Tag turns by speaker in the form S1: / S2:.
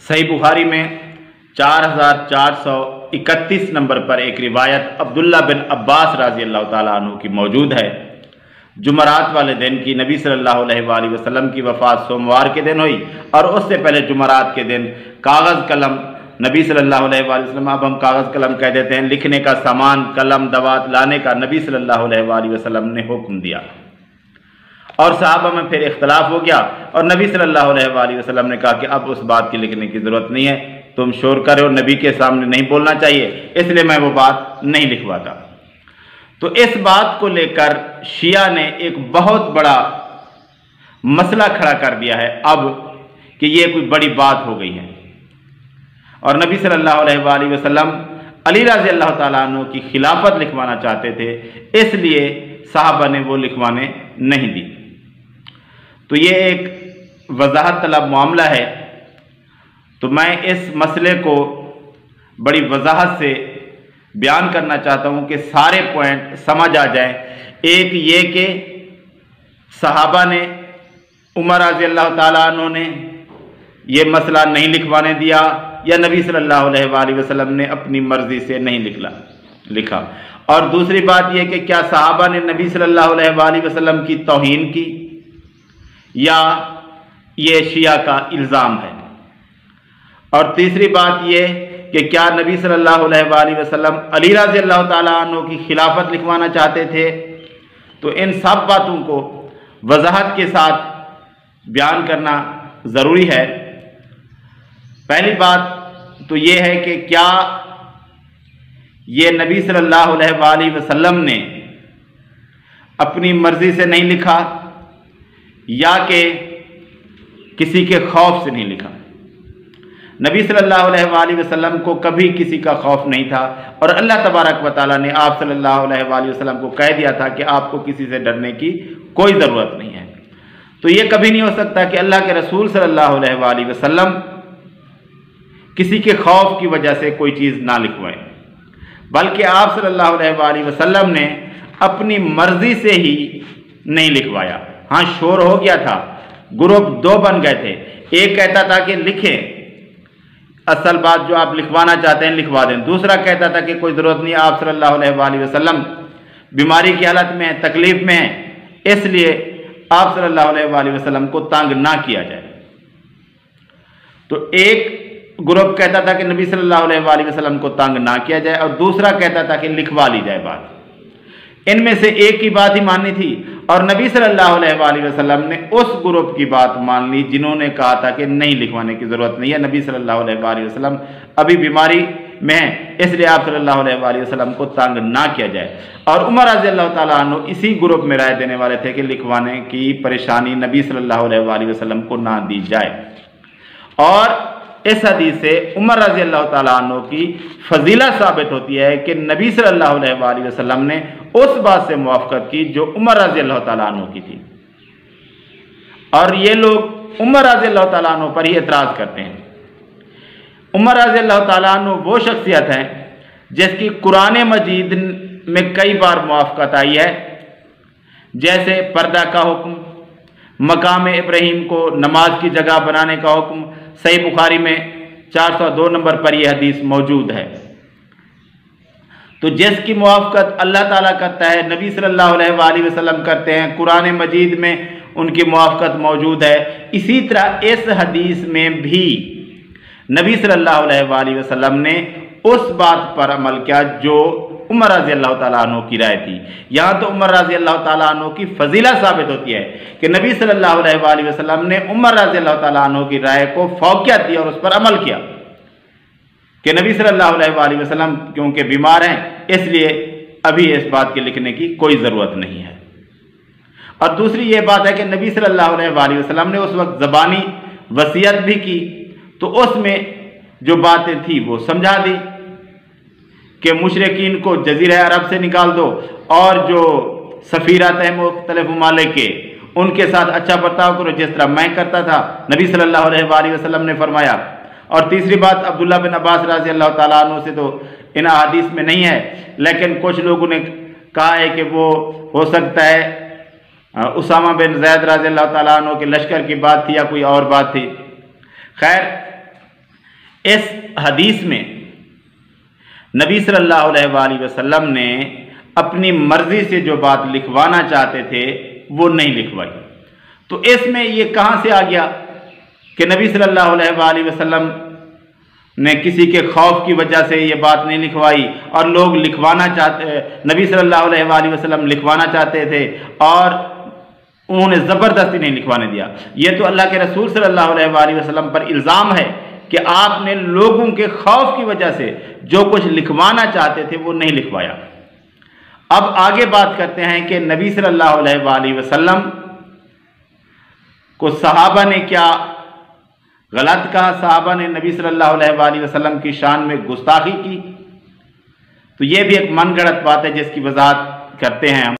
S1: सही बुखारी में 4431 नंबर पर एक रिवायत अब्दुल्ला बिन अब्बास रज़ी अल्लाह ताला अन्हु की मौजूद है। जुमरात वाले दिन की नबी सल्लल्लाहु अलैहि वसल्लम की वफ़ात सोमवार के दिन हुई और उससे पहले जुमरात के दिन कागज़ कलम नबी सल्लल्लाहु अलैहि वसल्लम, अब हम कागज़ कलम कह देते हैं, लिखने का सामान कलम दवात लाने का नबी सल्लल्लाहु अलैहि वसल्लम ने हुक्म दिया और सहाबा में फिर इख्तलाफ हो गया और नबी सल्लल्लाहु अलैहि वसल्लम ने कहा कि अब उस बात की लिखने की ज़रूरत नहीं है, तुम शोर करो, नबी के सामने नहीं बोलना चाहिए, इसलिए मैं वो बात नहीं लिखवाता। तो इस बात को लेकर शिया ने एक बहुत बड़ा मसला खड़ा कर दिया है अब कि ये कोई बड़ी बात हो गई है और नबी सल्लल्लाहु अलैहि वसल्लम अली रज़ी अल्लाह ताला अन्हु की खिलाफत लिखवाना चाहते थे, इसलिए साहबा ने वो लिखवाने नहीं दी। तो ये एक वजाहत तलब मामला है। तो मैं इस मसले को बड़ी वजाहत से बयान करना चाहता हूँ कि सारे पॉइंट समझ आ जाए। एक ये कि सहाबा ने, उमर रज़ी अल्लाह ताला अन्हु ने ये मसला नहीं लिखवाने दिया या नबी सल्लल्लाहु अलैहि वसल्लम ने अपनी मर्जी से नहीं लिखा। और दूसरी बात यह कि क्या सहाबा ने नबी सल्लल्लाहु अलैहि वसल्लम की तौहीन की या ये शिया का इल्ज़ाम है। और तीसरी बात यह कि क्या नबी सल्लल्लाहु अलैहि वसल्लम अली रज़ी अल्लाह ताला अन्हु की खिलाफत लिखवाना चाहते थे। तो इन सब बातों को वजाहत के साथ बयान करना ज़रूरी है। पहली बात तो ये है कि क्या ये नबी सल्लल्लाहु अलैहि वसल्लम ने अपनी मर्जी से नहीं लिखा या कि किसी के खौफ से नहीं लिखा। नबी सल्लल्लाहु अलैहि वसल्लम को कभी किसी का खौफ नहीं था और अल्लाह तबारक व तआला ने आप सल्लल्लाहु अलैहि वसल्लम को कह दिया था कि आपको किसी से डरने की कोई ज़रूरत नहीं है। तो ये कभी नहीं हो सकता कि अल्लाह के रसूल सल्लल्लाहु अलैहि वसल्लम किसी के खौफ की वजह से कोई चीज़ ना लिखवाएं, बल्कि आप सल्लल्लाहु अलैहि वसल्लम ने अपनी मर्जी से ही नहीं लिखवाया। हाँ, शोर हो गया था, ग्रुप दो बन गए थे। एक कहता था कि लिखें, असल बात जो आप लिखवाना चाहते हैं लिखवा दें। दूसरा कहता था कि कोई ज़रूरत नहीं, आप सल्लल्लाहु अलैहि वसल्लम बीमारी की हालत में है, तकलीफ में है, इसलिए आप सल्लल्लाहु अलैहि वसल्लम को तंग ना किया जाए। तो एक ग्रुप कहता था कि नबी सल्लल्लाहु अलैहि वसल्लम को तंग ना किया जाए और दूसरा कहता था कि लिखवा ली जाए बात। इनमें से एक की बात ही माननी थी और नबी सल्लल्लाहु अलैहि वसल्लम ने उस ग्रुप की बात मान ली जिन्होंने कहा था कि नहीं लिखवाने की ज़रूरत नहीं है, नबी सल्लल्लाहु अलैहि वसल्लम अभी बीमारी में है, इसलिए आप सल्लल्लाहु अलैहि वसल्लम को तंग ना किया जाए। और उमर रज़ी अल्लाह ताला अन्हु इसी ग्रुप में राय देने वाले थे कि लिखवाने की परेशानी नबी सल्लल्लाहु अलैहि वसल्लम को ना दी जाए। और इस हदीस से उमर रज़ी अल्लाह ताला अन्हु की फजीला साबित होती है कि नबी सल्लल्लाहु अलैहि वसल्लम ने उस बात से मुवाफ़क़त की जो उमर रज़ी अल्लाह ताला अन्हु की थी। और ये लोग उमर रज़ी अल्लाह ताला अन्हु पर ही एतराज़ करते हैं। उमर रज़ी अल्लाह ताला अन्हु वो शख्सियत है जिसकी कुरान मजीद में कई बार मुवाफ़क़त आई है, जैसे पर्दा का हुक्म, मकाम इब्राहीम को नमाज की जगह बनाने का हुक्म। सही बुखारी में 402 नंबर पर यह हदीस मौजूद है। तो जिसकी मुवाफ़क़त अल्लाह ताला करता है, नबी सल्लल्लाहु अलैहि वसल्लम करते हैं, कुरान मजीद में उनकी मुवाफ़क़त मौजूद है। इसी तरह इस हदीस में भी नबी सल्लल्लाहु अलैहि वसल्लम ने उस बात पर अमल किया जो उमर रज़ी अल्लाह ताला अन्हु की राय थी। यहाँ तो उमर रज़ी अल्लाह ताला अन्हु की फजीला साबित होती है कि नबी सल्लल्लाहु अलैहि वसल्लम ने उमर रज़ी अल्लाह ताला अन्हु की राय को फौकियत दी और उस पर अमल किया कि नबी सल्लल्लाहु अलैहि वसल्लम क्योंकि बीमार हैं, इसलिए अभी इस बात के लिखने की कोई ज़रूरत नहीं है। और दूसरी ये बात है कि नबी सल्लल्लाहु अलैहि वसल्लम ने उस वक्त ज़बानी वसीयत भी की, तो उसमें जो बातें थी वो समझा दी कि मुशरिकीन को जज़ीरा अरब से निकाल दो और जो सफ़ीरात हैं मुख्तलिफ ममालिक के, उनके साथ अच्छा बर्ताव करो जिस तरह मैं करता था, नबी सल्लल्लाहु अलैहि वसल्लम ने फरमाया। और तीसरी बात, अब्दुल्ला बिन अब्बास रज़ी अल्लाह ताला अन्हु से तो इन हदीस में नहीं है, लेकिन कुछ लोगों ने कहा है कि वो हो सकता है उसामा बिन ज़ैद रज़ी अल्लाह ताला अन्हु के लश्कर की बात थी या कोई और बात थी। खैर, इस हदीस में नबी सल्लल्लाहु अलैहि वसल्लम ने अपनी मर्जी से जो बात लिखवाना चाहते थे वो नहीं लिखवाई। तो इसमें ये कहाँ से आ गया कि नबी सल्लल्लाहु अलैहि वसल्लम ने किसी के खौफ की वजह से ये बात नहीं लिखवाई और लोग लिखवाना चाहते, नबी सल्लल्लाहु अलैहि वसल्लम लिखवाना चाहते थे और उन्होंने ज़बरदस्ती नहीं लिखवाने दिया। ये तो अल्लाह के रसूल सल्लल्लाहु अलैहि वसल्लम पर इल्ज़ाम है कि आपने लोगों के खौफ की वजह से जो कुछ लिखवाना चाहते थे वो नहीं लिखवाया। अब आगे बात करते हैं कि नबी सल्लल्लाहु अलैहि वसल्लम को सहाबा ने क्या गलत कहा, सहाबा ने नबी सल्लल्लाहु अलैहि वसल्लम की शान में गुस्ताखी की। तो ये भी एक मनगढ़ंत बात है जिसकी वजाहत करते हैं हम।